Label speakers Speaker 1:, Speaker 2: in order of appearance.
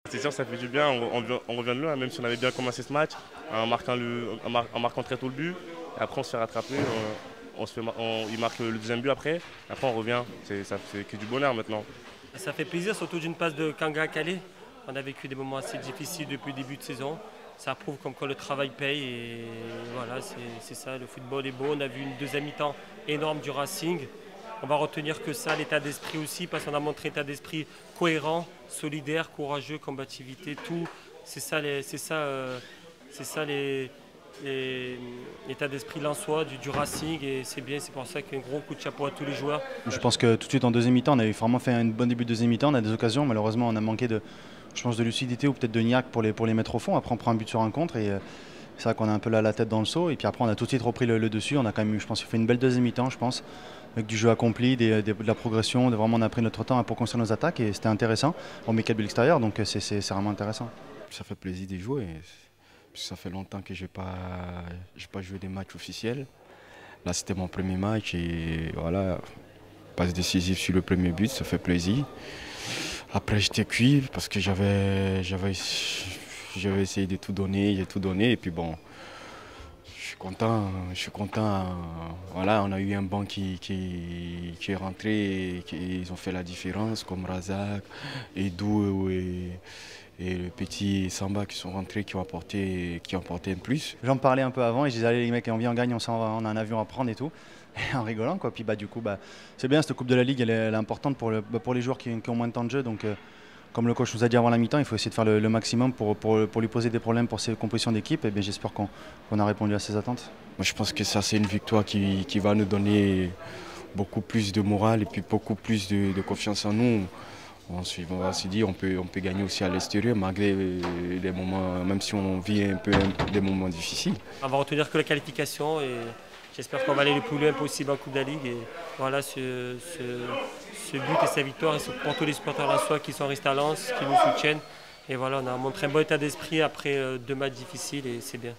Speaker 1: C'est sûr, ça fait du bien, on revient de loin, même si on avait bien commencé ce match, en marquant très tôt le but. Et après, on se fait rattraper, il marque le deuxième but après. Après, on revient, ça fait que du bonheur maintenant.
Speaker 2: Ça fait plaisir, surtout d'une passe de Kanga à Calais. On a vécu des moments assez difficiles depuis le début de saison. Ça prouve comme quoi le travail paye et voilà, c'est ça, le football est beau. On a vu une deuxième mi-temps énorme du Racing. On va retenir que ça, l'état d'esprit aussi, parce qu'on a montré un état d'esprit cohérent, solidaire, courageux, combativité, tout. C'est ça l'état d'esprit lensois du Racing et c'est bien, c'est pour ça qu'un gros coup de chapeau à tous les joueurs.
Speaker 3: Je pense que tout de suite en deuxième mi-temps, on avait vraiment fait un bon début de deuxième mi-temps, on a des occasions, malheureusement on a manqué je pense, de lucidité ou peut-être de niaque pour les mettre au fond. Après on prend un but sur un contre et c'est vrai qu'on a un peu la tête dans le seau et puis après on a tout de suite repris le dessus. On a quand même eu, je pense, fait une belle deuxième mi-temps, je pense, avec du jeu accompli, de la progression, vraiment on a pris notre temps pour construire nos attaques et c'était intéressant. On met 4 buts extérieurs donc c'est vraiment intéressant.
Speaker 4: Ça fait plaisir de jouer. Ça fait longtemps que je n'ai pas joué des matchs officiels. Là, c'était mon premier match et voilà, passe décisive sur le premier but, ça fait plaisir. Après, j'étais cuit parce que j'avais essayé de tout donner, j'ai tout donné et puis bon, je suis content. Voilà, on a eu un banc qui est rentré et ils ont fait la différence, comme Razak, Edou et le petit Samba qui sont rentrés, qui ont apporté un plus.
Speaker 3: J'en parlais un peu avant et je disais allez les mecs, on vient, on gagne, on a un avion à prendre et tout. Et en rigolant quoi. Puis du coup c'est bien, cette Coupe de la Ligue elle est importante pour les joueurs qui ont moins de temps de jeu. Donc comme le coach nous a dit avant la mi-temps, il faut essayer de faire le maximum pour lui poser des problèmes pour ses compositions d'équipe. Et bien j'espère qu'on a répondu à ses attentes.
Speaker 4: Moi, je pense que ça c'est une victoire qui va nous donner beaucoup plus de morale et puis beaucoup plus de confiance en nous. On va se dire on peut gagner aussi à l'extérieur malgré les moments, même si on vit un peu des moments difficiles.
Speaker 2: On va retenir que la qualification et j'espère qu'on va aller le plus loin possible en Coupe de la Ligue. Et voilà, ce but et cette victoire et pour tous les supporters lensois qui sont restés à Lens, qui nous soutiennent. Et voilà, on a montré un bon état d'esprit après 2 matchs difficiles et c'est bien.